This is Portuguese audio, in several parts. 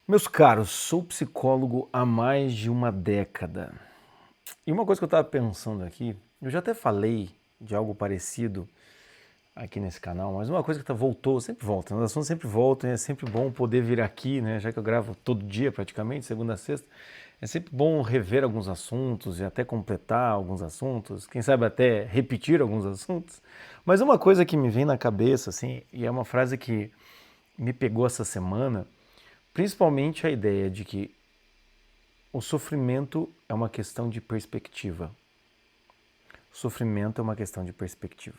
Meus caros, sou psicólogo há mais de uma década. E uma coisa que eu estava pensando aqui, eu já até falei de algo parecido aqui nesse canal, mas uma coisa que voltou, sempre volta, os assuntos sempre voltam, e é sempre bom poder vir aqui, né? Já que eu gravo todo dia praticamente, segunda a sexta, é sempre bom rever alguns assuntos e até completar alguns assuntos, quem sabe até repetir alguns assuntos. Mas uma coisa que me vem na cabeça, assim, e é uma frase que me pegou essa semana, principalmente a ideia de que o sofrimento é uma questão de perspectiva. O sofrimento é uma questão de perspectiva.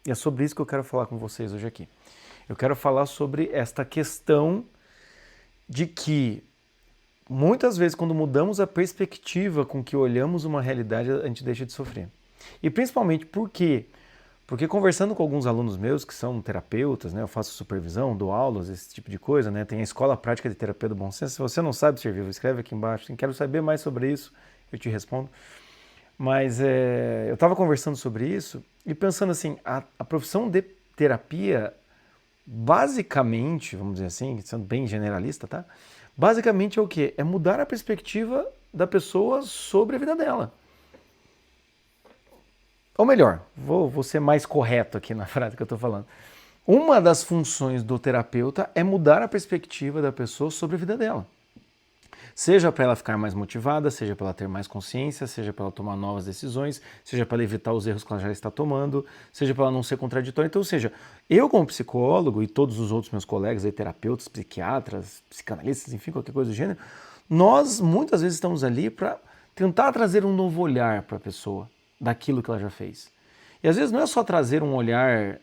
E é sobre isso que eu quero falar com vocês hoje aqui. Eu quero falar sobre esta questão de que muitas vezes quando mudamos a perspectiva com que olhamos uma realidade, a gente deixa de sofrer. E principalmente por quê? Porque conversando com alguns alunos meus que são terapeutas, né, eu faço supervisão, dou aulas, esse tipo de coisa, né, tem a Escola Prática de Terapia do Bom Senso. Se você não sabe, Servil, escreve aqui embaixo. Quero saber mais sobre isso, eu te respondo. Mas eu estava conversando sobre isso e pensando assim, a profissão de terapia, basicamente, vamos dizer assim, sendo bem generalista, tá? Basicamente é o quê? É mudar a perspectiva da pessoa sobre a vida dela. Ou melhor, vou ser mais correto aqui na frase que eu estou falando. Uma das funções do terapeuta é mudar a perspectiva da pessoa sobre a vida dela. Seja para ela ficar mais motivada, seja para ela ter mais consciência, seja para ela tomar novas decisões, seja para ela evitar os erros que ela já está tomando, seja para ela não ser contraditória. Então, ou seja, eu como psicólogo e todos os outros meus colegas, aí, terapeutas, psiquiatras, psicanalistas, enfim, qualquer coisa do gênero, nós muitas vezes estamos ali para tentar trazer um novo olhar para a pessoa daquilo que ela já fez. E às vezes não é só trazer um olhar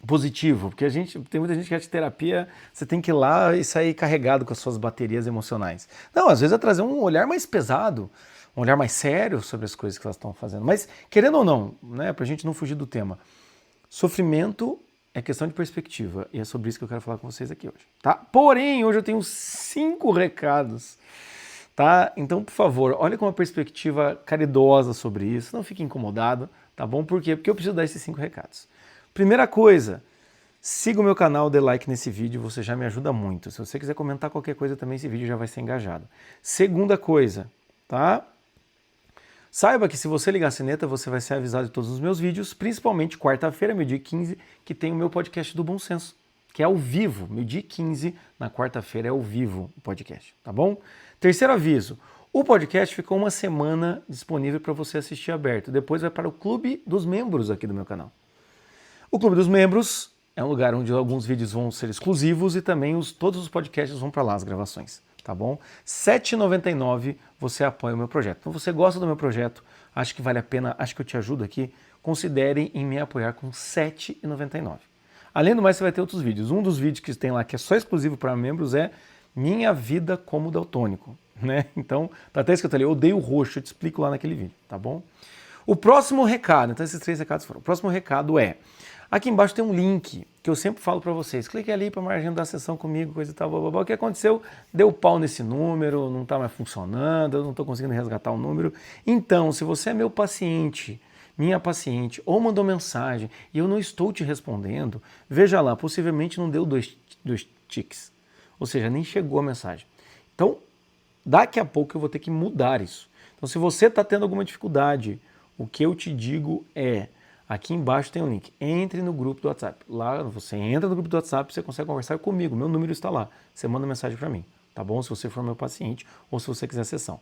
positivo, porque tem muita gente que acha que terapia você tem que ir lá e sair carregado com as suas baterias emocionais. Não, às vezes é trazer um olhar mais pesado, um olhar mais sério sobre as coisas que elas estão fazendo. Mas, querendo ou não, né, pra gente não fugir do tema, sofrimento é questão de perspectiva, e é sobre isso que eu quero falar com vocês aqui hoje, tá? Porém, hoje eu tenho 5 recados, tá? Então, por favor, olhe com uma perspectiva caridosa sobre isso, não fique incomodado, tá bom? Por quê? Porque eu preciso dar esses 5 recados. Primeira coisa, siga o meu canal, dê like nesse vídeo, você já me ajuda muito. Se você quiser comentar qualquer coisa também, esse vídeo já vai ser engajado. Segunda coisa, tá? Saiba que se você ligar a sineta, você vai ser avisado de todos os meus vídeos, principalmente quarta-feira, meio-dia 15, que tem o meu podcast do Bom Senso, que é ao vivo, meio-dia 15, na quarta-feira é ao vivo o podcast, tá bom? Terceiro aviso, o podcast ficou uma semana disponível para você assistir aberto, depois vai para o clube dos membros aqui do meu canal. O Clube dos Membros é um lugar onde alguns vídeos vão ser exclusivos e também todos os podcasts vão para lá, as gravações, tá bom? R$ 7,99 você apoia o meu projeto. Então você gosta do meu projeto, acha que vale a pena, acha que eu te ajudo aqui, considerem em me apoiar com R$ 7,99. Além do mais, você vai ter outros vídeos. Um dos vídeos que tem lá, que é só exclusivo para membros, é Minha Vida como Daltônico, né? Então, tá até escrito ali, eu odeio roxo, eu te explico lá naquele vídeo, tá bom? O próximo recado, então esses 3 recados foram. O próximo recado é, aqui embaixo tem um link que eu sempre falo para vocês. Clique ali para agendar a sessão comigo, coisa e tal, blá, blá, blá. O que aconteceu? Deu pau nesse número, não está mais funcionando, eu não estou conseguindo resgatar o número. Então, se você é meu paciente, minha paciente, ou mandou mensagem e eu não estou te respondendo, veja lá, possivelmente não deu dois tiques. Ou seja, nem chegou a mensagem. Então, daqui a pouco eu vou ter que mudar isso. Então, se você está tendo alguma dificuldade, o que eu te digo é, aqui embaixo tem um link, entre no grupo do WhatsApp. Lá você entra no grupo do WhatsApp, você consegue conversar comigo, meu número está lá. Você manda mensagem para mim, tá bom? Se você for meu paciente ou se você quiser sessão.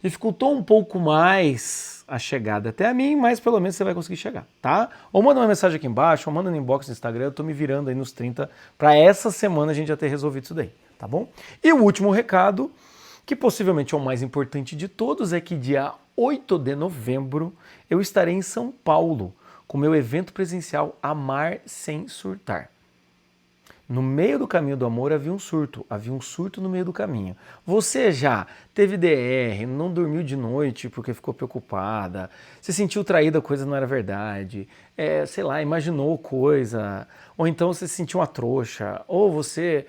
Dificultou um pouco mais a chegada até a mim, mas pelo menos você vai conseguir chegar, tá? Ou manda uma mensagem aqui embaixo, ou manda no inbox no Instagram, eu tô me virando aí nos 30 para essa semana a gente já ter resolvido isso daí, tá bom? E o último recado, que possivelmente é o mais importante de todos, é que dia 8 de novembro eu estarei em São Paulo com meu evento presencial Amar Sem Surtar. No meio do caminho do amor havia um surto no meio do caminho. Você já teve DR, não dormiu de noite porque ficou preocupada, se sentiu traída, a coisa não era verdade, sei lá, imaginou coisa, ou então você se sentiu uma trouxa, ou você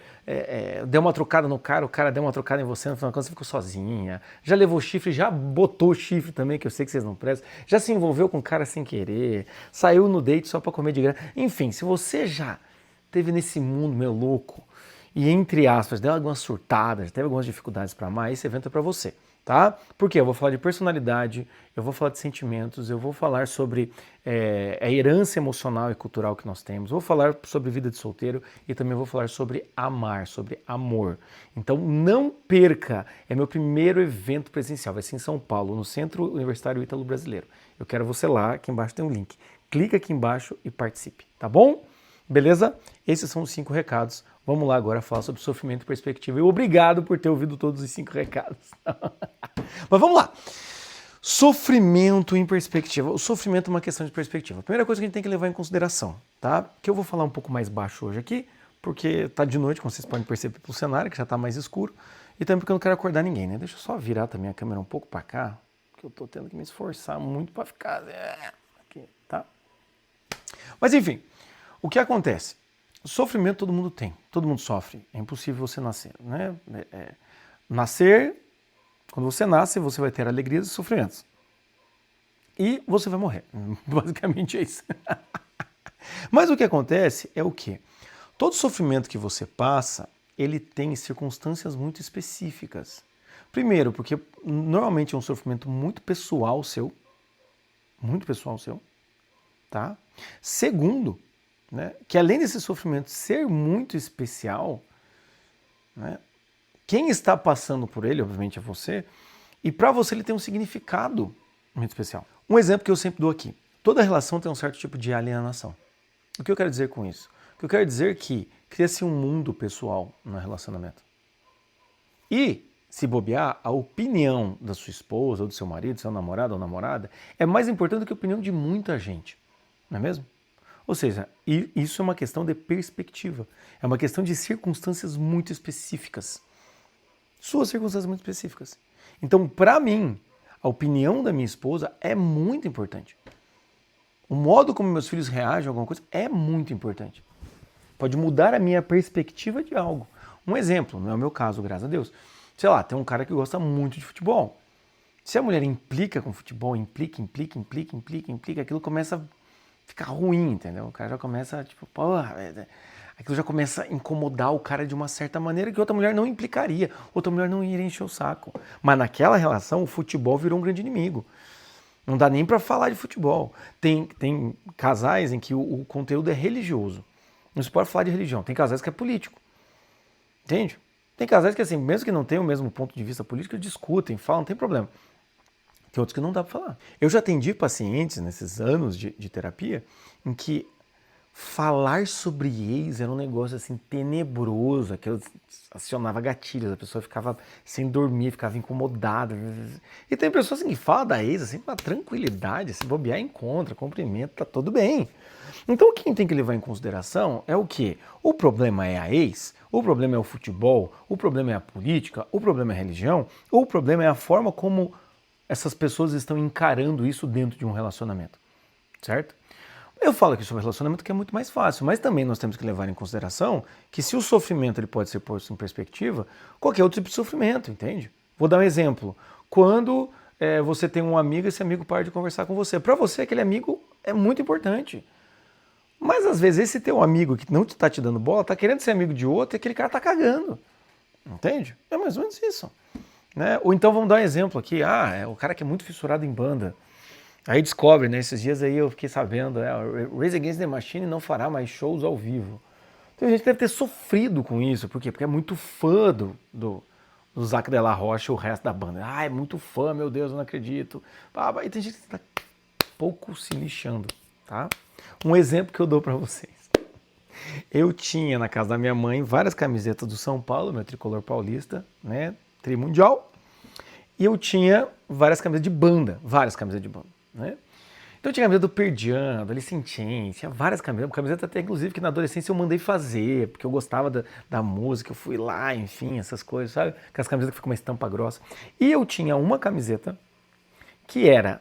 deu uma trocada no cara, o cara deu uma trocada em você, no final de contas você ficou sozinha, já levou chifre, já botou chifre também, que eu sei que vocês não prestam, já se envolveu com o cara sem querer, saiu no date só pra comer de graça, enfim, se você já teve nesse mundo, meu louco, e, entre aspas, deu algumas surtadas, teve algumas dificuldades para amar, esse evento é para você, tá? Porque eu vou falar de personalidade, eu vou falar de sentimentos, eu vou falar sobre a herança emocional e cultural que nós temos, vou falar sobre vida de solteiro e também vou falar sobre amar, sobre amor. Então não perca, é meu primeiro evento presencial, vai ser em São Paulo, no Centro Universitário Ítalo Brasileiro. Eu quero você lá, aqui embaixo tem um link. Clica aqui embaixo e participe, tá bom? Beleza? Esses são os 5 recados. Vamos lá agora falar sobre sofrimento e perspectiva. E obrigado por ter ouvido todos os 5 recados. Mas vamos lá. Sofrimento em perspectiva. O sofrimento é uma questão de perspectiva. A primeira coisa que a gente tem que levar em consideração, tá? Que eu vou falar um pouco mais baixo hoje aqui, porque tá de noite, como vocês podem perceber pelo cenário, que já tá mais escuro, e também porque eu não quero acordar ninguém, né? Deixa eu só virar também a câmera um pouco para cá, que eu tô tendo que me esforçar muito para ficar aqui, tá? Mas enfim, o que acontece? Sofrimento todo mundo tem, todo mundo sofre, é impossível você nascer, né? Nascer, quando você nasce, você vai ter alegrias e sofrimentos. E você vai morrer, basicamente é isso. Mas o que acontece é o quê? Todo sofrimento que você passa, ele tem circunstâncias muito específicas. Primeiro, porque normalmente é um sofrimento muito pessoal seu, tá? Segundo, né, que além desse sofrimento ser muito especial, né, quem está passando por ele, obviamente, é você, e para você ele tem um significado muito especial. Um exemplo que eu sempre dou aqui: toda relação tem um certo tipo de alienação. O que eu quero dizer com isso? O que eu quero dizer é que cria-se um mundo pessoal no relacionamento. E, se bobear, a opinião da sua esposa, ou do seu marido, do seu namorado ou namorada, é mais importante do que a opinião de muita gente, não é mesmo? Ou seja, isso é uma questão de perspectiva, é uma questão de circunstâncias muito específicas. Suas circunstâncias muito específicas. Então, para mim, a opinião da minha esposa é muito importante. O modo como meus filhos reagem a alguma coisa é muito importante. Pode mudar a minha perspectiva de algo. Um exemplo, não é o meu caso, graças a Deus. Sei lá, tem um cara que gosta muito de futebol. Se a mulher implica com futebol, implica, aquilo começa a ficar ruim, entendeu? O cara já começa, tipo, porra, aquilo já começa a incomodar o cara de uma certa maneira que outra mulher não implicaria, outra mulher não iria encher o saco. Mas naquela relação, o futebol virou um grande inimigo. Não dá nem pra falar de futebol. Tem casais em que o conteúdo é religioso. Não se pode falar de religião. Tem casais que é político. Entende? Tem casais que, assim, mesmo que não tenham o mesmo ponto de vista político, discutem, falam, não tem problema. Tem outros que não dá para falar. Eu já atendi pacientes nesses anos de terapia em que falar sobre ex era um negócio assim tenebroso, que eu acionava gatilhos, a pessoa ficava sem dormir, ficava incomodada. E tem pessoas assim, que falam da ex assim, com uma tranquilidade, se bobear, encontra, cumprimenta, tá tudo bem. Então quem tem que levar em consideração é o quê? O problema é a ex, o problema é o futebol, o problema é a política, o problema é a religião, ou o problema é a forma como essas pessoas estão encarando isso dentro de um relacionamento, certo? Eu falo aqui sobre relacionamento que é muito mais fácil, mas também nós temos que levar em consideração que se o sofrimento ele pode ser posto em perspectiva, qualquer outro tipo de sofrimento, entende? Vou dar um exemplo. Quando você tem um amigo e esse amigo para de conversar com você, para você aquele amigo é muito importante. Mas às vezes esse teu amigo que não está te dando bola, está querendo ser amigo de outro e aquele cara está cagando, entende? É mais ou menos isso. Né? Ou então vamos dar um exemplo aqui, é o cara que é muito fissurado em banda. Aí descobre, né? Esses dias aí eu fiquei sabendo, Rage Against the Machine não fará mais shows ao vivo. Então a gente deve ter sofrido com isso. Por quê? Porque é muito fã do Zac de la Rocha e o resto da banda. É muito fã, meu Deus, eu não acredito. E tem gente que tá pouco se lixando, tá? Um exemplo que eu dou pra vocês. Eu tinha na casa da minha mãe várias camisetas do São Paulo, meu tricolor paulista, né? Trimundial. E eu tinha várias camisas de banda, né? Então eu tinha camiseta do Pearl Jam, do Alice in Chains, tinha várias camiseta até inclusive que na adolescência eu mandei fazer, porque eu gostava da música, eu fui lá, enfim, essas coisas, sabe? Aquelas camisetas que ficam uma estampa grossa. E eu tinha uma camiseta que era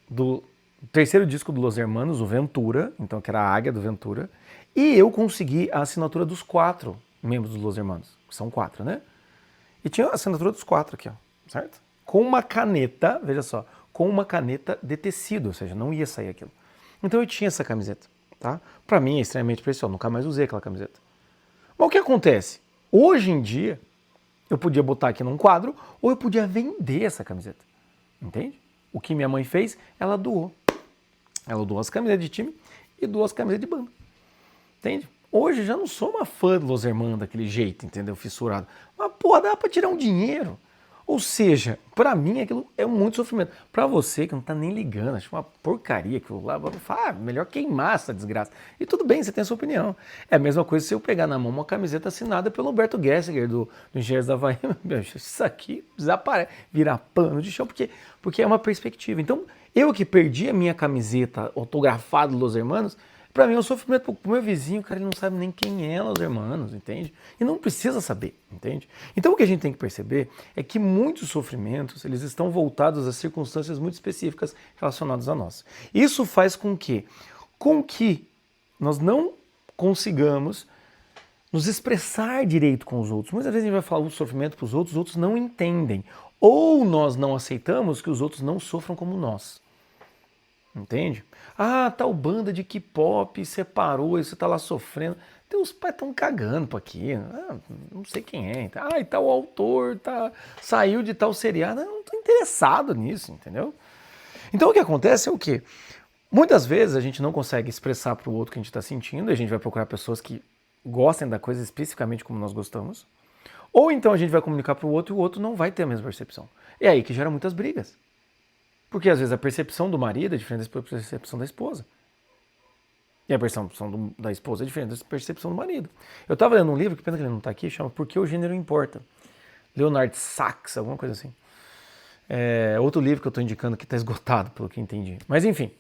do terceiro disco do Los Hermanos, o Ventura, então que era a águia do Ventura, e eu consegui a assinatura dos 4 membros do Los Hermanos, que são 4, né? E tinha a assinatura dos 4 aqui, ó, certo? Com uma caneta, veja só, com uma caneta de tecido, ou seja, não ia sair aquilo. Então eu tinha essa camiseta, tá? Pra mim é extremamente preciosa, nunca mais usei aquela camiseta. Mas o que acontece? Hoje em dia, eu podia botar aqui num quadro ou eu podia vender essa camiseta. Entende? O que minha mãe fez, ela doou. Ela doou as camisetas de time e doou as camisetas de banda. Entende? Hoje eu já não sou uma fã do Los Hermanos daquele jeito, entendeu? Fissurado. Mas, pô, dá pra tirar um dinheiro. Ou seja, pra mim aquilo é muito sofrimento. Pra você que não tá nem ligando, acha uma porcaria aquilo lá, vai falar, melhor queimar essa desgraça. E tudo bem, você tem a sua opinião. É a mesma coisa se eu pegar na mão uma camiseta assinada pelo Humberto Gessinger, do Engenheiros da Havaí. Isso aqui desaparece, virar pano de chão, porque é uma perspectiva. Então, eu que perdi a minha camiseta autografada do Los Hermanos, pra mim é um sofrimento pro meu vizinho, cara, ele não sabe nem quem é Los Hermanos, entende? E não precisa saber, entende? Então o que a gente tem que perceber é que muitos sofrimentos, eles estão voltados a circunstâncias muito específicas relacionadas a nós. Isso faz com que nós não consigamos nos expressar direito com os outros. Muitas vezes a gente vai falar o sofrimento para os outros não entendem. Ou nós não aceitamos que os outros não sofram como nós. Entende? Ah, tal banda de K-pop separou e você tá lá sofrendo. Teus pais estão cagando pra aqui. Ah, não sei quem é. Ah, e tal autor saiu de tal seriado. Eu não tô interessado nisso, entendeu? Então o que acontece é o quê? Muitas vezes a gente não consegue expressar pro outro o que a gente tá sentindo. A gente vai procurar pessoas que gostem da coisa especificamente como nós gostamos. Ou então a gente vai comunicar pro outro e o outro não vai ter a mesma percepção. É aí que gera muitas brigas. Porque às vezes a percepção do marido é diferente da percepção da esposa. E a percepção da esposa é diferente da percepção do marido. Eu estava lendo um livro, que pena que ele não está aqui, chama Por que o Gênero Importa? Leonard Sachs, alguma coisa assim. É outro livro que eu estou indicando que está esgotado, pelo que entendi. Mas enfim.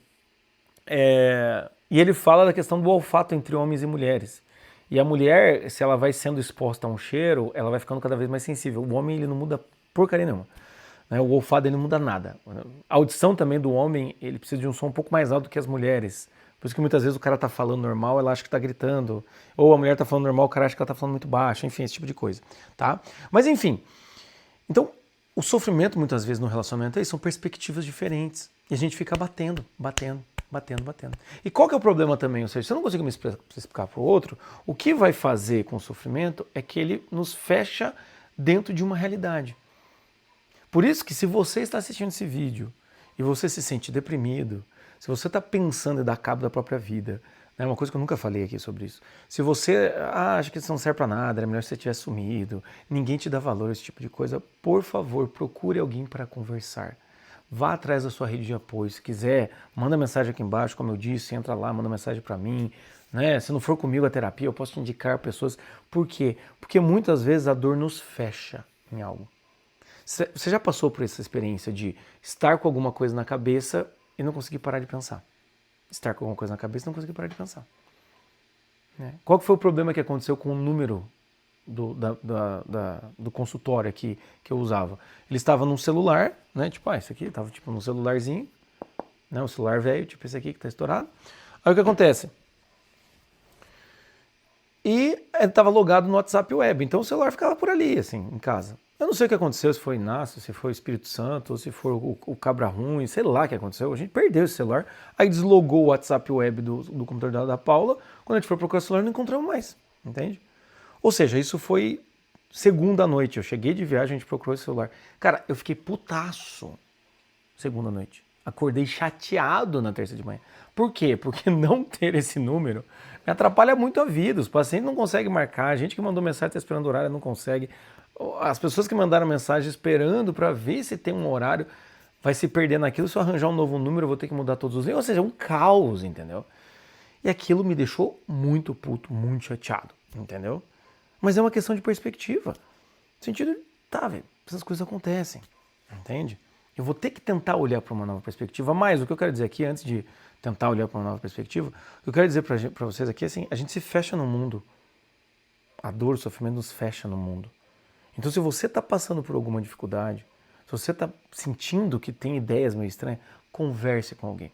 E ele fala da questão do olfato entre homens e mulheres. E a mulher, se ela vai sendo exposta a um cheiro, ela vai ficando cada vez mais sensível. O homem, ele não muda porcaria nenhuma. O olfato dele não muda nada. A audição também do homem, ele precisa de um som um pouco mais alto do que as mulheres. Por isso que muitas vezes o cara tá falando normal, ela acha que tá gritando. Ou a mulher tá falando normal, o cara acha que ela tá falando muito baixo. Enfim, esse tipo de coisa. Tá? Mas enfim. Então, o sofrimento muitas vezes no relacionamento são perspectivas diferentes. E a gente fica batendo. E qual que é o problema também? Ou seja, se eu não consigo me explicar para o outro, o que vai fazer com o sofrimento é que ele nos fecha dentro de uma realidade. Por isso que se você está assistindo esse vídeo e você se sente deprimido, se você está pensando em dar cabo da própria vida, é uma coisa que eu nunca falei aqui sobre isso. Se você acha que isso não serve para nada, é melhor se você tivesse sumido, ninguém te dá valor, esse tipo de coisa, por favor, procure alguém para conversar. Vá atrás da sua rede de apoio. Se quiser, manda mensagem aqui embaixo, como eu disse, entra lá, manda mensagem para mim. Né? Se não for comigo a terapia, eu posso te indicar pessoas. Por quê? Porque muitas vezes a dor nos fecha em algo. Você já passou por essa experiência de estar com alguma coisa na cabeça e não conseguir parar de pensar? Estar com alguma coisa na cabeça e não conseguir parar de pensar. Qual que foi o problema que aconteceu com o número do consultório aqui que eu usava? Ele estava num celular, né? Tipo, isso aqui estava tipo num celularzinho, né? Um celular velho, tipo esse aqui que está estourado. Aí o que acontece? E ele estava logado no WhatsApp Web, então o celular ficava por ali, assim, em casa. Eu não sei o que aconteceu, se foi Inácio, se foi o Espírito Santo, ou se foi o Cabra Ruim, sei lá o que aconteceu. A gente perdeu esse celular, aí deslogou o WhatsApp Web do computador da Paula. Quando a gente foi procurar o celular, não encontramos mais, entende? Ou seja, isso foi segunda noite. Eu cheguei de viagem, a gente procurou esse celular. Cara, eu fiquei putaço segunda noite. Acordei chateado na terça de manhã. Por quê? Porque não ter esse número me atrapalha muito a vida. Os pacientes não conseguem marcar, a gente que mandou mensagem está esperando o horário não consegue. As pessoas que mandaram mensagem esperando para ver se tem um horário vai se perder naquilo. Se eu arranjar um novo número, eu vou ter que mudar todos os links. Ou seja, um caos, entendeu? E aquilo me deixou muito puto, muito chateado, entendeu? Mas é uma questão de perspectiva. No sentido de, tá, velho, essas coisas acontecem, entende? Eu vou ter que tentar olhar para uma nova perspectiva. Mas o que eu quero dizer aqui, antes de tentar olhar para uma nova perspectiva, o que eu quero dizer para vocês aqui é assim, a gente se fecha no mundo. A dor, o sofrimento nos fecha no mundo. Então se você está passando por alguma dificuldade, se você está sentindo que tem ideias meio estranhas, converse com alguém.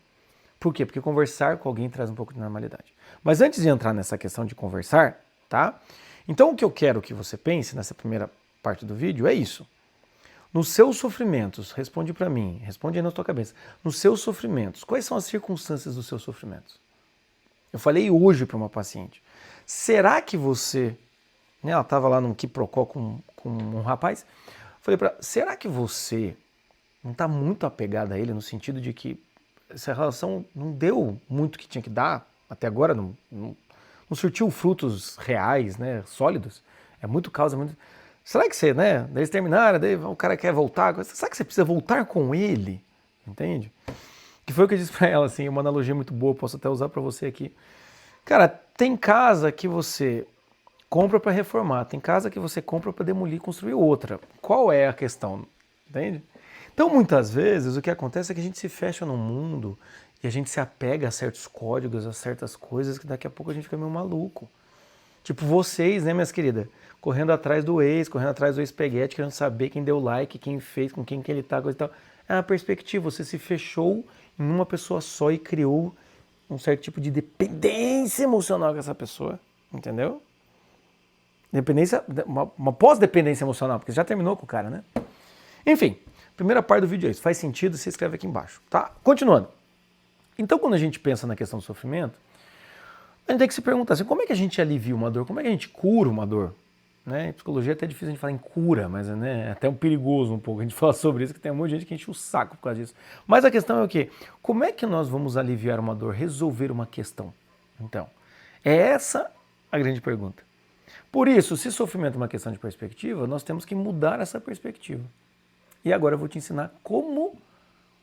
Por quê? Porque conversar com alguém traz um pouco de normalidade. Mas antes de entrar nessa questão de conversar, tá? Então o que eu quero que você pense nessa primeira parte do vídeo é isso. Nos seus sofrimentos, responde para mim, responde aí na tua cabeça. Nos seus sofrimentos, quais são as circunstâncias dos seus sofrimentos? Eu falei hoje para uma paciente. Será que você né? Ela estava lá num quiprocó com um rapaz. Falei para ela, será que você não está muito apegada a ele no sentido de que essa relação não deu muito o que tinha que dar até agora, não surtiu frutos reais, né, sólidos? É muito causa, muito... Será que você, né, daí eles terminaram, daí o cara quer voltar, será que você precisa voltar com ele? Entende? Que foi o que eu disse pra ela, assim, uma analogia muito boa, posso até usar pra você aqui. Cara, tem casa que você compra pra reformar, tem casa que você compra pra demolir e construir outra. Qual é a questão? Entende? Então, muitas vezes, o que acontece é que a gente se fecha no mundo e a gente se apega a certos códigos, a certas coisas que daqui a pouco a gente fica meio maluco. Tipo vocês, né, minhas queridas? Correndo atrás do ex, correndo atrás do ex-peguete, querendo saber quem deu like, quem fez, com quem que ele tá, coisa e tal. É uma perspectiva, você se fechou em uma pessoa só e criou um certo tipo de dependência emocional com essa pessoa, entendeu? Dependência, uma pós-dependência emocional, porque você já terminou com o cara, né? Enfim, primeira parte do vídeo é isso. Faz sentido? Você escreve aqui embaixo, tá? Continuando. Então, quando a gente pensa na questão do sofrimento, a gente tem que se perguntar assim, como é que a gente alivia uma dor? Como é que a gente cura uma dor? Né? Em psicologia é até difícil a gente falar em cura, mas né, é até um perigoso um pouco a gente falar sobre isso, que tem um monte de gente que enche o saco por causa disso. Mas a questão é o quê? Como é que nós vamos aliviar uma dor, resolver uma questão? Então, é essa a grande pergunta. Por isso, se sofrimento é uma questão de perspectiva, nós temos que mudar essa perspectiva. E agora eu vou te ensinar como,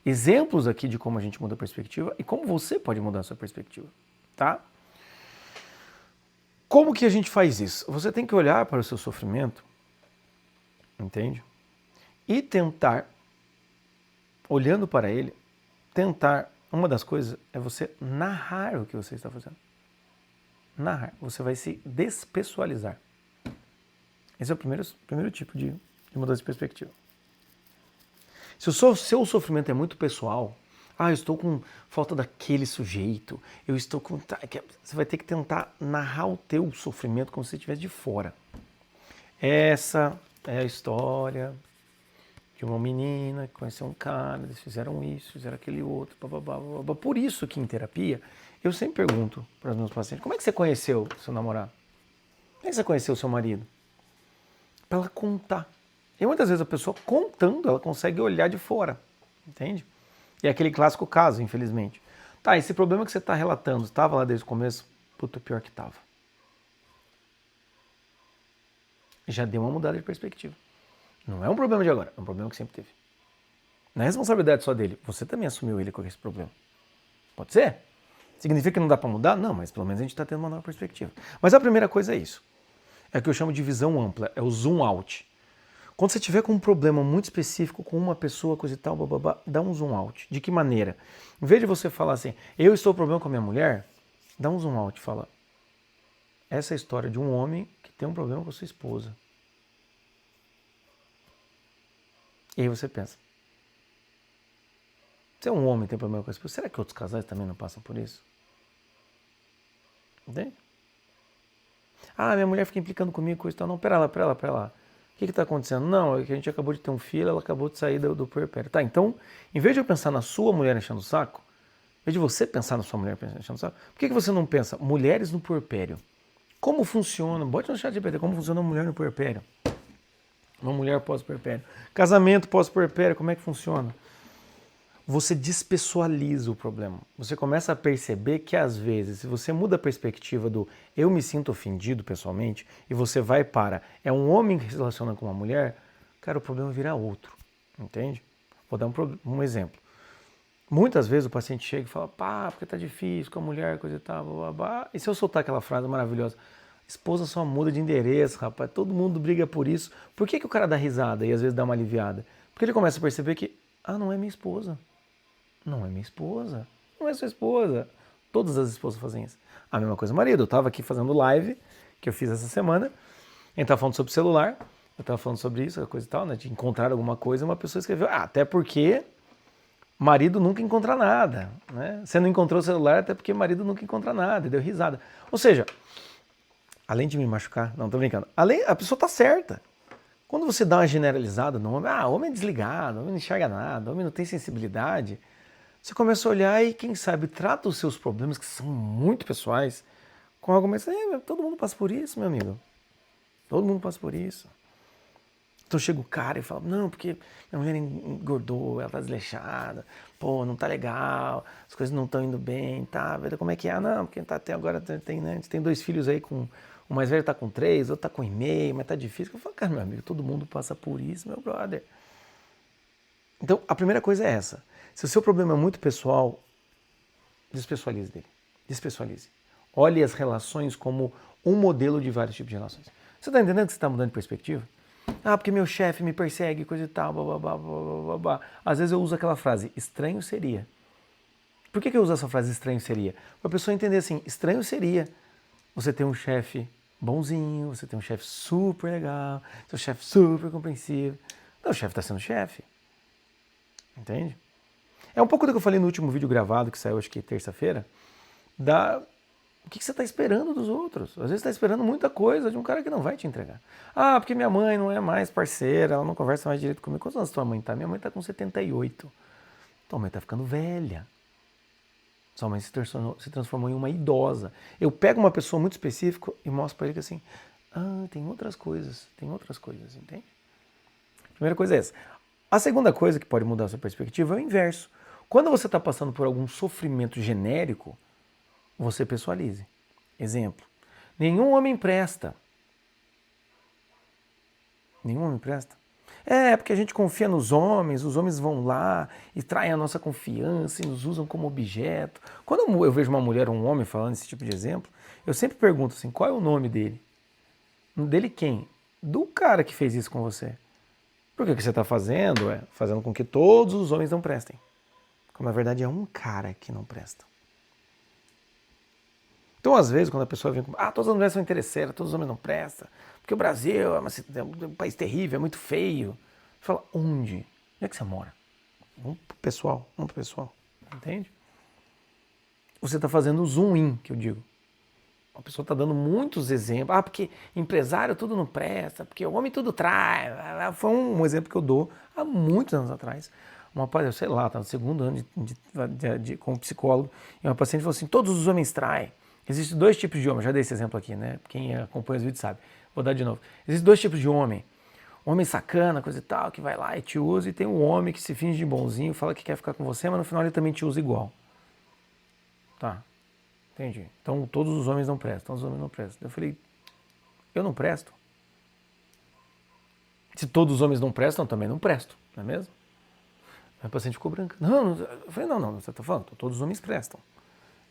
exemplos aqui de como a gente muda a perspectiva e como você pode mudar a sua perspectiva, tá? Como que a gente faz isso? Você tem que olhar para o seu sofrimento, entende? E tentar, olhando para ele, tentar, uma das coisas é você narrar o que você está fazendo. Narrar, você vai se despessoalizar. Esse é o primeiro tipo de mudança de perspectiva. Se o seu sofrimento é muito pessoal, eu estou com falta daquele sujeito, eu estou com... Você vai ter que tentar narrar o teu sofrimento como se você estivesse de fora. Essa é a história de uma menina que conheceu um cara, eles fizeram isso, fizeram aquele outro, blá, blá, blá. Por isso que em terapia, eu sempre pergunto para os meus pacientes, como é que você conheceu seu namorado? Como é que você conheceu seu marido? Para ela contar. E muitas vezes a pessoa contando, ela consegue olhar de fora, entende? E é aquele clássico caso, infelizmente. Tá, esse problema que você está relatando, estava lá desde o começo? Puta, pior que estava. Já deu uma mudada de perspectiva. Não é um problema de agora, é um problema que sempre teve. Não é responsabilidade só dele, você também assumiu ele com esse problema. Pode ser? Significa que não dá para mudar? Não, mas pelo menos a gente está tendo uma nova perspectiva. Mas a primeira coisa é isso. É o que eu chamo de visão ampla, é o zoom out. Quando você tiver com um problema muito específico com uma pessoa, coisa e tal, bababá, dá um zoom out. De que maneira? Em vez de você falar assim, eu estou com problema com a minha mulher, dá um zoom out e fala, essa é a história de um homem que tem um problema com a sua esposa. E aí você pensa, se é um homem que tem problema com a esposa, será que outros casais também não passam por isso? Entende? Minha mulher fica implicando comigo, coisa e tal. Não, pera lá. O que está acontecendo? Não, é que a gente acabou de ter um filho, ela acabou de sair do puerpério. Tá, então, em vez de eu pensar na sua mulher enchendo o saco, em vez de você pensar na sua mulher enchendo o saco, por que você não pensa mulheres no puerpério? Como funciona? Bote no chat de GPT, como funciona uma mulher no puerpério? Uma mulher pós-puerpério. Casamento pós-puerpério, como é que funciona? Você despessoaliza o problema. Você começa a perceber que às vezes, se você muda a perspectiva do eu me sinto ofendido pessoalmente, e você vai para é um homem que se relaciona com uma mulher, cara, o problema vira outro, entende? Vou dar um exemplo. Muitas vezes o paciente chega e fala, porque tá difícil com a mulher, coisa e tal, blá, blá, blá. E se eu soltar aquela frase maravilhosa, esposa só muda de endereço, rapaz, todo mundo briga por isso. Por que o cara dá risada e às vezes dá uma aliviada? Porque ele começa a perceber que, não é minha esposa. Não é minha esposa. Não é sua esposa. Todas as esposas fazem isso. A mesma coisa o marido. Eu estava aqui fazendo live, que eu fiz essa semana. A gente estava falando sobre celular. Eu estava falando sobre isso, coisa e tal, né? De encontrar alguma coisa. Uma pessoa escreveu, até porque marido nunca encontra nada. Né? Você não encontrou o celular até porque marido nunca encontra nada. E deu risada. Ou seja, além de me machucar, não, tô brincando. A pessoa está certa. Quando você dá uma generalizada no homem, homem é desligado, homem não enxerga nada, homem não tem sensibilidade... Você começa a olhar e, quem sabe, trata os seus problemas, que são muito pessoais, com algo mais... todo mundo passa por isso, meu amigo. Todo mundo passa por isso. Então chega o cara e fala, não, porque minha mulher engordou, ela tá desleixada, pô, não tá legal, as coisas não estão indo bem, tá? Como é que é? Ah, não, porque tá até agora tem, né? A gente tem 2 filhos aí, o mais velho tá com 3, o outro tá com 1,5, mas tá difícil. Eu falo, cara, meu amigo, todo mundo passa por isso, meu brother. Então, a primeira coisa é essa. Se o seu problema é muito pessoal, despessoalize dele. Despessoalize. Olhe as relações como um modelo de vários tipos de relações. Você tá entendendo que você tá mudando de perspectiva? Ah, porque meu chefe me persegue, coisa e tal, blá, blá, blá, blá, blá, blá. Às vezes eu uso aquela frase, estranho seria. Por que eu uso essa frase estranho seria? Para a pessoa entender assim, estranho seria você ter um chefe bonzinho, você ter um chefe super legal, seu chefe super compreensivo. Não, o chefe está sendo chefe. Entende? É um pouco do que eu falei no último vídeo gravado, que saiu acho que terça-feira, o que você está esperando dos outros? Às vezes você está esperando muita coisa de um cara que não vai te entregar. Ah, porque minha mãe não é mais parceira, ela não conversa mais direito comigo. Quantos anos tua mãe tá? Minha mãe tá com 78. Tua mãe tá ficando velha. Sua mãe se transformou em uma idosa. Eu pego uma pessoa muito específica e mostro para ele que assim, tem outras coisas, entende? Primeira coisa é essa. A segunda coisa que pode mudar a sua perspectiva é o inverso. Quando você está passando por algum sofrimento genérico, você pessoalize. Exemplo, nenhum homem presta. Nenhum homem presta? Porque a gente confia nos homens, os homens vão lá e traem a nossa confiança e nos usam como objeto. Quando eu vejo uma mulher ou um homem falando esse tipo de exemplo, eu sempre pergunto assim, qual é o nome dele? Dele quem? Do cara que fez isso com você. Porque o que você está fazendo é fazendo com que todos os homens não prestem. Quando na verdade é um cara que não presta. Então, às vezes, quando a pessoa vem com todas as mulheres são interesseiras, todos os homens não prestam, porque o Brasil é um país terrível, é muito feio. Fala, onde? Onde é que você mora? Vamos pro pessoal, entende? Você está fazendo o zoom in, que eu digo. A pessoa está dando muitos exemplos. Porque empresário tudo não presta, porque o homem tudo trai. Foi um exemplo que eu dou há muitos anos atrás. Sei lá, tá no segundo ano como psicólogo, e uma paciente falou assim, todos os homens traem. Existem 2 tipos de homem, já dei esse exemplo aqui, né? Quem acompanha os vídeos sabe. Vou dar de novo. Existem 2 tipos de homem. Homem sacana, coisa e tal, que vai lá e te usa, e tem um homem que se finge de bonzinho, fala que quer ficar com você, mas no final ele também te usa igual. Tá, entendi. Então todos os homens não prestam, Eu falei, eu não presto? Se todos os homens não prestam, eu também não presto, não é mesmo? A paciente ficou branca. Não, eu falei, não, você está falando, todos os homens prestam.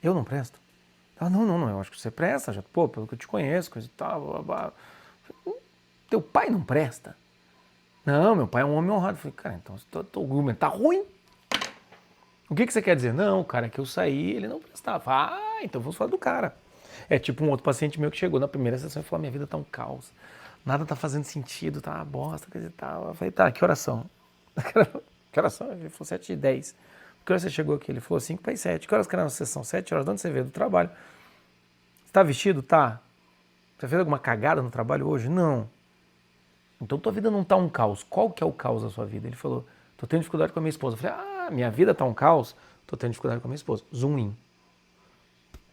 Eu não presto? Ela, não, eu acho que você presta, já, pelo que eu te conheço, coisa e tal, blá, blá, blá. Teu pai não presta? Não, meu pai é um homem honrado. Eu falei, cara, então teu argumento tá ruim. O que você quer dizer? Não, o cara que eu saí, ele não prestava. Então vamos falar do cara. É tipo um outro paciente meu que chegou na primeira sessão e falou, minha vida tá um caos. Nada tá fazendo sentido, tá uma bosta, coisa e tal. Eu falei, tá, que oração? Que oração? Ele falou 7h10. Que hora você chegou aqui? Ele falou 5h07. Que horas que era a sessão? 7 horas. De onde você veio? Do trabalho. Você tá vestido? Tá. Você fez alguma cagada no trabalho hoje? Não. Então tua vida não tá um caos. Qual que é o caos da sua vida? Ele falou, tô tendo dificuldade com a minha esposa. Eu falei, minha vida tá um caos? Tô tendo dificuldade com a minha esposa. Zoom in.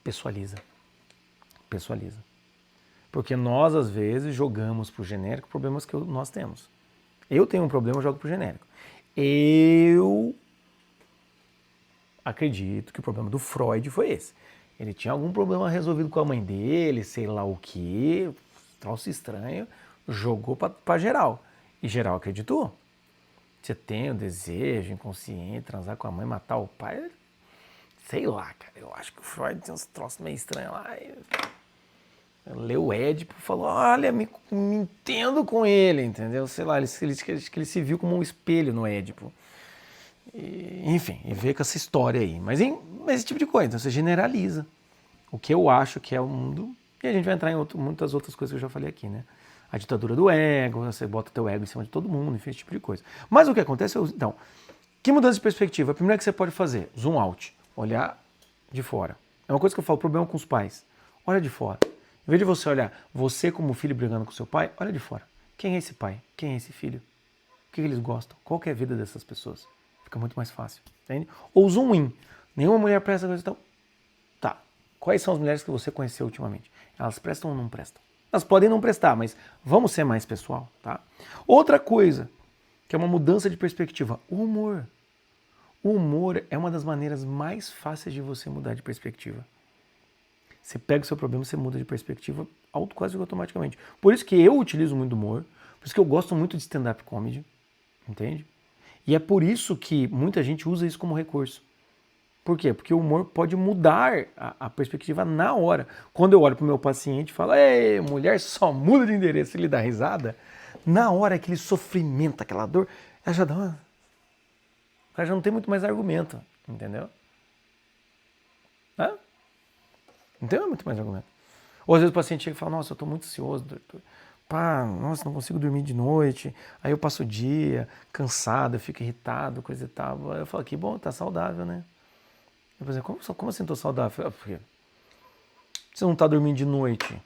Pessoaliza. Porque nós, às vezes, jogamos pro genérico problemas que nós temos. Eu tenho um problema, eu jogo pro genérico. Eu acredito que o problema do Freud foi esse. Ele tinha algum problema resolvido com a mãe dele, sei lá o que, troço estranho, jogou pra geral. E geral acreditou. Você tem o desejo inconsciente, transar com a mãe, matar o pai, sei lá, cara. Eu acho que o Freud tem uns troços meio estranhos lá. Leu o Édipo e falou, olha, me entendo com ele, entendeu? Sei lá, ele se viu como um espelho no Édipo. Enfim, e veio com essa história aí. Mas esse tipo de coisa, então você generaliza o que eu acho que é o mundo, e a gente vai entrar em muitas outras coisas que eu já falei aqui, né? A ditadura do ego, você bota teu ego em cima de todo mundo, enfim, esse tipo de coisa. Mas o que acontece é, então, que mudança de perspectiva? A primeira que você pode fazer, zoom out, olhar de fora. É uma coisa que eu falo, problema com os pais. Olha de fora. Em vez de você olhar você como filho brigando com seu pai, olha de fora. Quem é esse pai? Quem é esse filho? O que eles gostam? Qual que é a vida dessas pessoas? Fica muito mais fácil, entende? Ou zoom in. Nenhuma mulher presta coisa. Então, tá. Quais são as mulheres que você conheceu ultimamente? Elas prestam ou não prestam? Elas podem não prestar, mas vamos ser mais pessoal, tá? Outra coisa, que é uma mudança de perspectiva, o humor. O humor é uma das maneiras mais fáceis de você mudar de perspectiva. Você pega o seu problema, você muda de perspectiva quase que automaticamente. Por isso que eu utilizo muito humor, por isso que eu gosto muito de stand-up comedy, entende? E é por isso que muita gente usa isso como recurso. Por quê? Porque o humor pode mudar a perspectiva na hora. Quando eu olho para o meu paciente e falo, ei, mulher só muda de endereço e ele dá risada, na hora aquele sofrimento, aquela dor, ela já dá uma... O cara já não tem muito mais argumento, entendeu? Hã? Não tem muito mais argumento. Ou às vezes o paciente chega e fala, nossa, eu estou muito ansioso, doutor. Pá, nossa, não consigo dormir de noite. Aí eu passo o dia cansado, eu fico irritado, coisa e tal. Aí eu falo, que bom, tá saudável, né? Eu falei, como assim tô saudável? Porque você não tá dormindo de noite.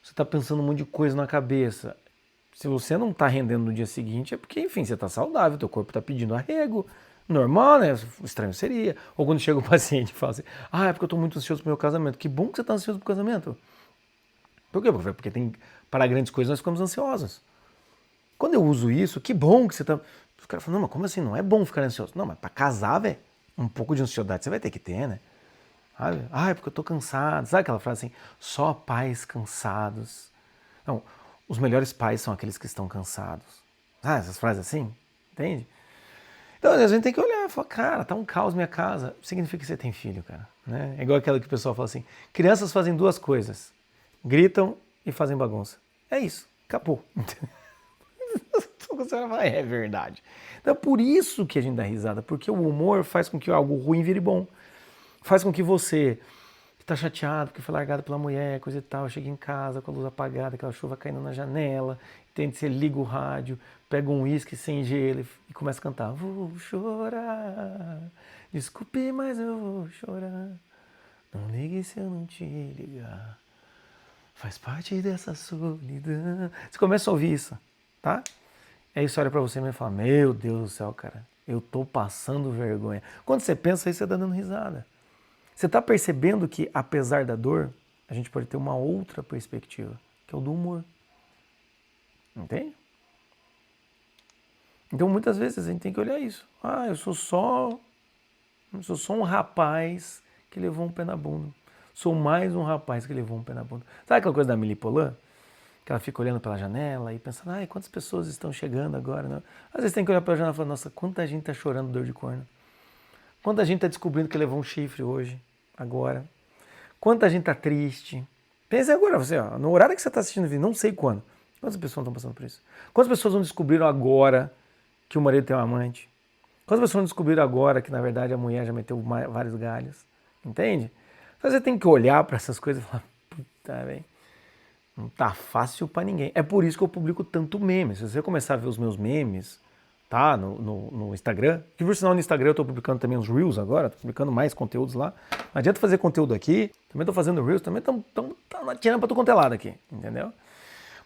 Você tá pensando um monte de coisa na cabeça. Se você não tá rendendo no dia seguinte, é porque, enfim, você tá saudável, teu corpo tá pedindo arrego. Normal, né? Estranho seria. Ou quando chega o paciente e fala assim, é porque eu tô muito ansioso pro meu casamento. Que bom que você tá ansioso pro casamento. Por quê? Porque para grandes coisas nós ficamos ansiosos. Quando eu uso isso, que bom que você tá... Os caras falam, não, mas como assim? Não é bom ficar ansioso. Não, mas pra casar, velho, um pouco de ansiedade você vai ter que ter, né? Sabe? É porque eu tô cansado. Sabe aquela frase assim? Só pais cansados. Não, os melhores pais são aqueles que estão cansados. Essas frases assim? Entende? Então, às vezes a gente tem que olhar e falar, cara, tá um caos minha casa. Significa que você tem filho, cara. Né? É igual aquela que o pessoal fala assim, crianças fazem duas coisas. Gritam e fazem bagunça. É isso. Acabou. Você vai falar, é verdade. Então é por isso que a gente dá risada, porque o humor faz com que algo ruim vire bom. Faz com que você que tá chateado porque foi largado pela mulher, coisa e tal, chega em casa com a luz apagada, aquela chuva caindo na janela, entende? Você liga o rádio, pega um uísque sem gelo e começa a cantar. Vou chorar, desculpe, mas eu vou chorar. Não ligue se eu não te ligar. Faz parte dessa solidão. Você começa a ouvir isso, tá? Aí você olha pra você e fala, meu Deus do céu, cara, eu tô passando vergonha. Quando você pensa isso, você tá dando risada. Você tá percebendo que, apesar da dor, a gente pode ter uma outra perspectiva, que é o do humor. Entende? Então, muitas vezes, a gente tem que olhar isso. Eu sou só um rapaz que levou um pé na bunda. Sou mais um rapaz que levou um pé na bunda. Sabe aquela coisa da Amélie Poulain? Que ela fica olhando pela janela e pensando, quantas pessoas estão chegando agora? Né? Às vezes tem que olhar pela janela e falar, nossa, quanta gente está chorando dor de corno. Quanta gente está descobrindo que levou um chifre hoje, agora. Quanta gente está triste. Pensa agora, você, no horário que você está assistindo o vídeo, não sei quando. Quantas pessoas estão passando por isso? Quantas pessoas não descobriram agora que o marido tem um amante? Quantas pessoas não descobriram agora que, na verdade, a mulher já meteu vários galhos? Entende? Então você tem que olhar para essas coisas e falar, puta, velho. Não tá fácil pra ninguém. É por isso que eu publico tanto meme. Se você começar a ver os meus memes, tá? No Instagram, que por sinal no Instagram eu tô publicando também os Reels agora, tô publicando mais conteúdos lá. Não adianta fazer conteúdo aqui, também tô fazendo Reels, também estamos atirando pra tu quanto é lado aqui, entendeu?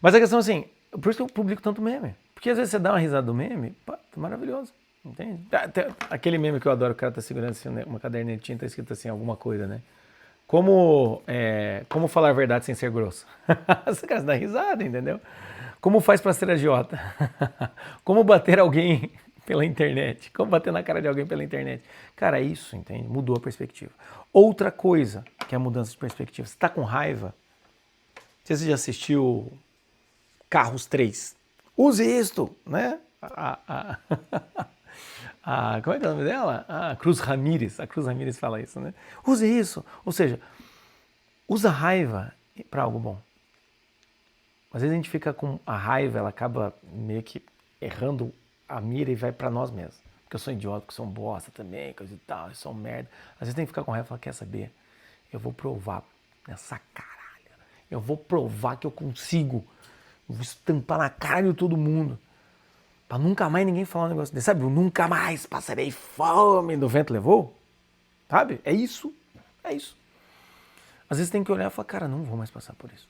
Mas a questão é assim, por isso que eu publico tanto meme. Porque às vezes você dá uma risada do meme, pá, tá maravilhoso, entende? Aquele meme que eu adoro, o cara tá segurando assim, uma cadernetinha, tá escrito assim, alguma coisa, né? Como falar a verdade sem ser grosso? Esse cara dá risada, entendeu? Como faz pra ser agiota? Como bater alguém pela internet? Como bater na cara de alguém pela internet? Cara, é isso, entende? Mudou a perspectiva. Outra coisa que é a mudança de perspectiva. Você tá com raiva? Não sei se você já assistiu Carros 3. Use isto, né? Como é que é o nome dela? Cruz Ramírez. A Cruz Ramírez fala isso, né? Use isso. Ou seja, usa a raiva para algo bom. Às vezes a gente fica com a raiva, ela acaba meio que errando a mira e vai para nós mesmos. Porque eu sou idiota, porque eu sou um bosta também, coisa e tal, eu sou um merda. Às vezes tem que ficar com raiva e falar, quer saber? Eu vou provar nessa caralho. Eu vou provar que eu consigo. Eu vou estampar na cara de todo mundo. Pra nunca mais ninguém falar um negócio desse. Sabe? Nunca mais passarei fome do vento levou. Sabe? É isso. É isso. Às vezes tem que olhar e falar, cara, não vou mais passar por isso.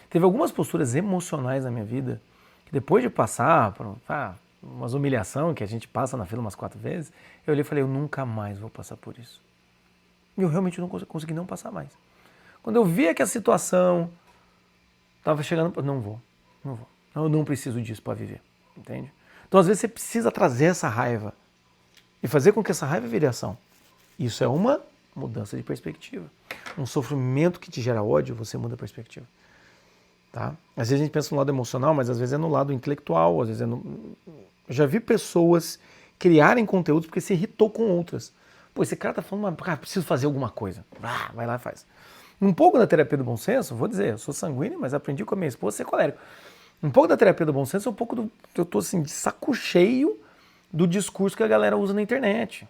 Teve algumas posturas emocionais na minha vida que depois de passar por umas humilhação que a gente passa na fila umas 4 vezes, eu olhei e falei, eu nunca mais vou passar por isso. E eu realmente não consegui não passar mais. Quando eu via que a situação Tava chegando, não vou. Eu não preciso disso para viver, entende? Então às vezes você precisa trazer essa raiva e fazer com que essa raiva vire ação. Isso é uma mudança de perspectiva. Um sofrimento que te gera ódio, você muda a perspectiva. Tá? Às vezes a gente pensa no lado emocional, mas às vezes é no lado intelectual, às vezes é no... Eu já vi pessoas criarem conteúdos porque se irritou com outras. Pô, esse cara tá falando, mas cara, preciso fazer alguma coisa. Vai lá e faz. Um pouco da terapia do bom senso, vou dizer, eu sou sanguíneo, mas aprendi com a minha esposa a ser colérico. Um pouco da terapia do bom senso é um pouco do... Eu tô assim, de saco cheio do discurso que a galera usa na internet.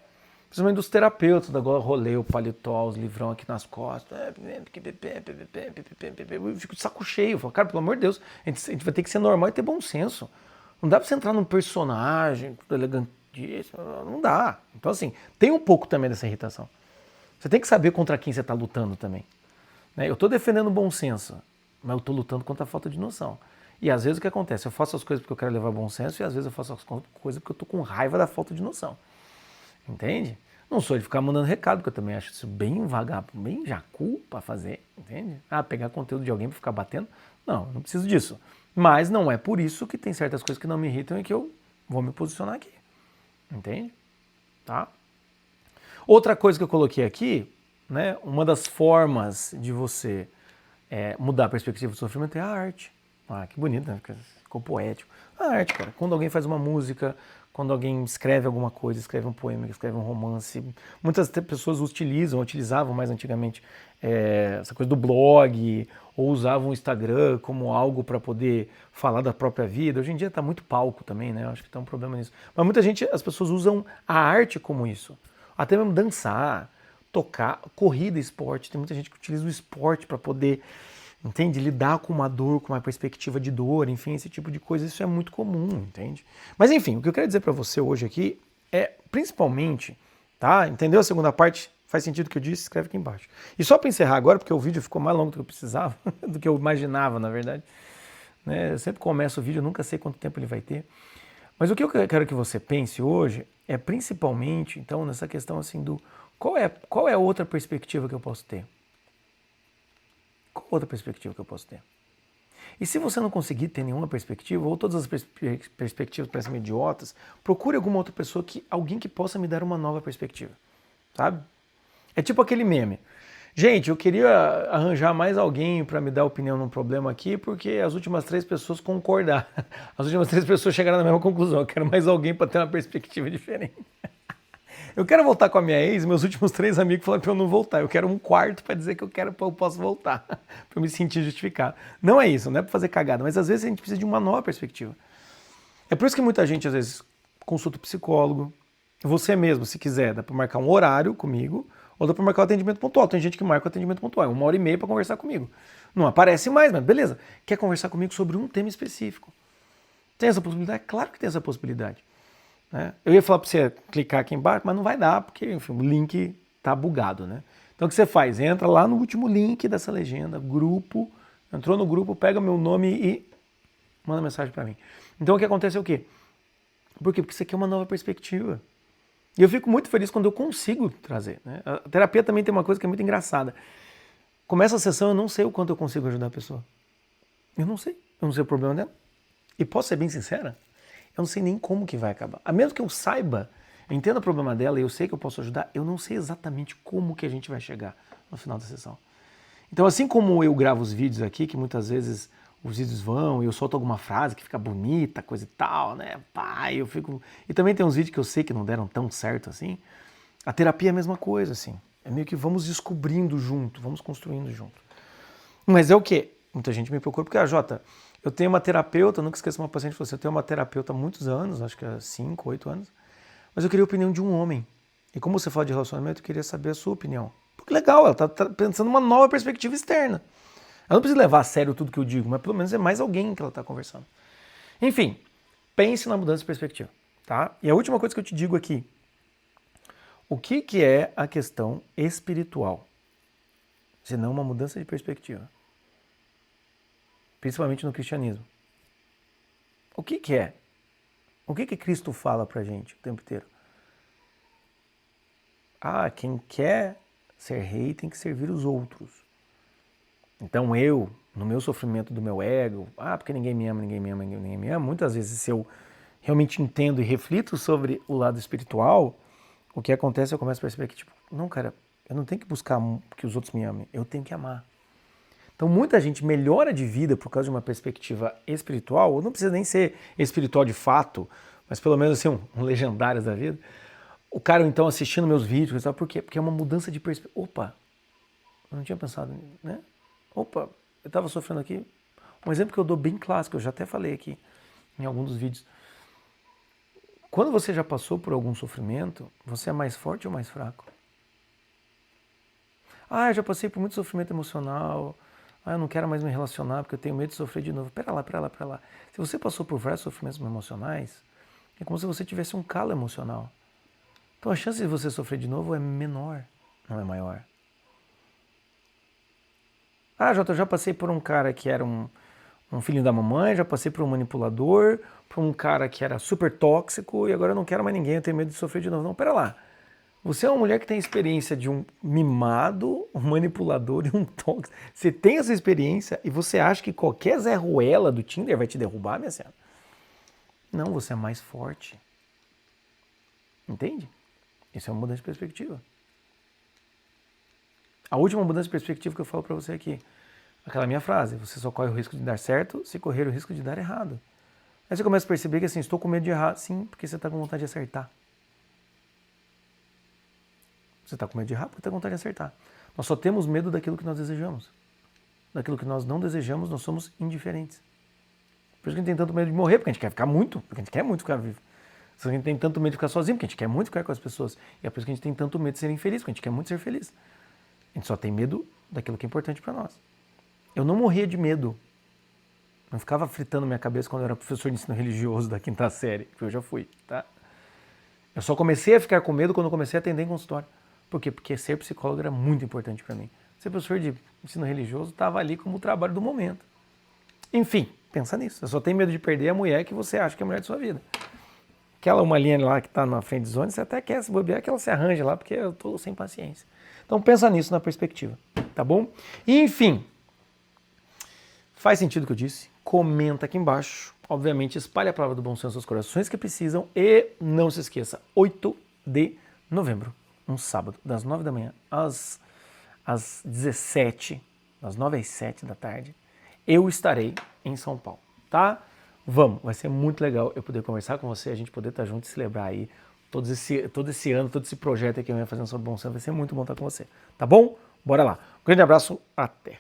Principalmente dos terapeutas, da rolê, o paletó, os livrão aqui nas costas. Eu fico de saco cheio. Eu falo, cara, pelo amor de Deus, a gente vai ter que ser normal e ter bom senso. Não dá pra você entrar num personagem elegantíssimo, não dá. Então assim, tem um pouco também dessa irritação. Você tem que saber contra quem você tá lutando também. Eu tô defendendo o bom senso, mas eu tô lutando contra a falta de noção. E às vezes o que acontece? Eu faço as coisas porque eu quero levar bom senso e às vezes eu faço as coisas porque eu tô com raiva da falta de noção. Entende? Não sou de ficar mandando recado, porque eu também acho isso bem vagabundo, bem jacu pra fazer, entende? Pegar conteúdo de alguém pra ficar batendo. Não preciso disso. Mas não é por isso que tem certas coisas que não me irritam e que eu vou me posicionar aqui. Entende? Tá? Outra coisa que eu coloquei aqui, né? Uma das formas de você mudar a perspectiva do sofrimento é a arte. Que bonito, né? Ficou poético. A arte, cara. Quando alguém faz uma música, quando alguém escreve alguma coisa, escreve um poema, escreve um romance. Muitas pessoas utilizavam mais antigamente essa coisa do blog, ou usavam o Instagram como algo para poder falar da própria vida. Hoje em dia está muito palco também, né? Eu acho que tem um problema nisso. Mas muita gente, as pessoas usam a arte como isso. Até mesmo dançar, tocar, corrida, esporte. Tem muita gente que utiliza o esporte para poder, entende? Lidar com uma dor, com uma perspectiva de dor, enfim, esse tipo de coisa, isso é muito comum, entende? Mas enfim, o que eu quero dizer para você hoje aqui é, principalmente, tá? Entendeu a segunda parte? Faz sentido o que eu disse? Escreve aqui embaixo. E só para encerrar agora, porque o vídeo ficou mais longo do que eu precisava, do que eu imaginava, na verdade. Eu sempre começo o vídeo, eu nunca sei quanto tempo ele vai ter. Mas o que eu quero que você pense hoje é principalmente, então, nessa questão assim do qual é a outra perspectiva que eu posso ter? Qual outra perspectiva que eu posso ter? E se você não conseguir ter nenhuma perspectiva, ou todas as perspectivas parecem idiotas, procure alguma outra pessoa, alguém que possa me dar uma nova perspectiva, sabe? É tipo aquele meme. Gente, eu queria arranjar mais alguém para me dar opinião num problema aqui, porque as últimas 3 pessoas concordaram. As últimas 3 pessoas chegaram na mesma conclusão. Eu quero mais alguém para ter uma perspectiva diferente. Eu quero voltar com a minha ex, meus últimos 3 amigos falaram para eu não voltar. Eu quero um quarto para dizer que eu posso voltar, para eu me sentir justificado. Não é isso, não é para fazer cagada, mas às vezes a gente precisa de uma nova perspectiva. É por isso que muita gente às vezes consulta o psicólogo. Você mesmo, se quiser, dá para marcar um horário comigo, ou dá para marcar o atendimento pontual. Tem gente que marca o atendimento pontual, 1h30 para conversar comigo. Não aparece mais, mas beleza. Quer conversar comigo sobre um tema específico? Tem essa possibilidade? Claro que tem essa possibilidade. Eu ia falar para você clicar aqui embaixo, mas não vai dar, porque enfim, o link está bugado. Né? Então o que você faz? Entra lá no último link dessa legenda, grupo, entrou no grupo, pega meu nome e manda mensagem para mim. Então o que acontece é o quê? Por quê? Porque isso aqui é uma nova perspectiva. E eu fico muito feliz quando eu consigo trazer. Né? A terapia também tem uma coisa que é muito engraçada. Começa a sessão, eu não sei o quanto eu consigo ajudar a pessoa. Eu não sei o problema dela. E posso ser bem sincera? Eu não sei nem como que vai acabar. A menos que eu saiba, eu entenda o problema dela e eu sei que eu posso ajudar, eu não sei exatamente como que a gente vai chegar no final da sessão. Então, assim como eu gravo os vídeos aqui, que muitas vezes os vídeos vão e eu solto alguma frase que fica bonita, coisa e tal, né? Eu fico... E também tem uns vídeos que eu sei que não deram tão certo assim. A terapia é a mesma coisa, assim. É meio que vamos descobrindo junto, vamos construindo junto. Mas é o quê? Muita gente me procura porque, Jota, eu tenho uma terapeuta, nunca esqueço uma paciente que falou assim, eu tenho uma terapeuta há muitos anos, acho que há 5, 8 anos, mas eu queria a opinião de um homem. E como você fala de relacionamento, eu queria saber a sua opinião. Porque legal, ela está pensando numa nova perspectiva externa. Ela não precisa levar a sério tudo que eu digo, mas pelo menos é mais alguém que ela está conversando. Enfim, pense na mudança de perspectiva. Tá? E a última coisa que eu te digo aqui, o que é a questão espiritual? Senão uma mudança de perspectiva. Principalmente no cristianismo. O que é? O que Cristo fala pra gente o tempo inteiro? Quem quer ser rei tem que servir os outros. Então eu, no meu sofrimento do meu ego, porque ninguém me ama, ninguém me ama, ninguém me ama, muitas vezes se eu realmente entendo e reflito sobre o lado espiritual, o que acontece, eu começo a perceber que, tipo, não, cara, eu não tenho que buscar que os outros me amem, eu tenho que amar. Então muita gente melhora de vida por causa de uma perspectiva espiritual, ou não precisa nem ser espiritual de fato, mas pelo menos assim, um legendário da vida. O cara então assistindo meus vídeos, sabe por quê? Porque é uma mudança de perspectiva. Opa, eu não tinha pensado, né? Opa, eu estava sofrendo aqui. Um exemplo que eu dou bem clássico, eu já até falei aqui em algum dos vídeos. Quando você já passou por algum sofrimento, você é mais forte ou mais fraco? Eu já passei por muito sofrimento emocional. Eu não quero mais me relacionar porque eu tenho medo de sofrer de novo. Pera lá. Se você passou por vários sofrimentos emocionais, é como se você tivesse um calo emocional. Então a chance de você sofrer de novo é menor, não é maior. Jota, eu já passei por um cara que era um filhinho da mamãe, já passei por um manipulador, por um cara que era super tóxico e agora eu não quero mais ninguém, eu tenho medo de sofrer de novo. Não, pera lá. Você é uma mulher que tem experiência de um mimado, um manipulador e um tóxico. Você tem essa experiência e você acha que qualquer Zé Ruela do Tinder vai te derrubar, minha senhora? Não, você é mais forte. Entende? Isso é uma mudança de perspectiva. A última mudança de perspectiva que eu falo pra você aqui, aquela minha frase, você só corre o risco de dar certo se correr o risco de dar errado. Aí você começa a perceber que assim, estou com medo de errar. Sim, porque você está com vontade de acertar. Você está com medo de errar porque está com vontade de acertar. Nós só temos medo daquilo que nós desejamos. Daquilo que nós não desejamos, nós somos indiferentes. Por isso que a gente tem tanto medo de morrer, porque a gente quer ficar muito, porque a gente quer muito ficar vivo. Por isso que a gente tem tanto medo de ficar sozinho, porque a gente quer muito ficar com as pessoas. E é por isso que a gente tem tanto medo de ser infeliz, porque a gente quer muito ser feliz. A gente só tem medo daquilo que é importante para nós. Eu não morria de medo. Não ficava fritando minha cabeça quando eu era professor de ensino religioso da quinta série, que eu já fui, tá? Eu só comecei a ficar com medo quando eu comecei a atender em consultório. Por quê? Porque ser psicólogo era muito importante para mim. Ser professor de ensino religioso estava ali como o trabalho do momento. Enfim, pensa nisso. Eu só tenho medo de perder a mulher que você acha que é a mulher de sua vida. Aquela uma linha lá que está na friend zone, você até quer se bobear que ela se arranja lá, porque eu estou sem paciência. Então pensa nisso na perspectiva, tá bom? E, enfim, faz sentido o que eu disse? Comenta aqui embaixo. Obviamente, espalhe a palavra do bom senso aos corações que precisam. E não se esqueça, 8 de novembro, um sábado, das 9 da manhã às 17, das 9 às 7 da tarde, eu estarei em São Paulo, tá? Vamos, vai ser muito legal eu poder conversar com você, a gente poder estar junto e celebrar aí todo esse ano, todo esse projeto que eu venho fazendo sobre bom senso. Vai ser muito bom estar com você, tá bom? Bora lá. Um grande abraço, até!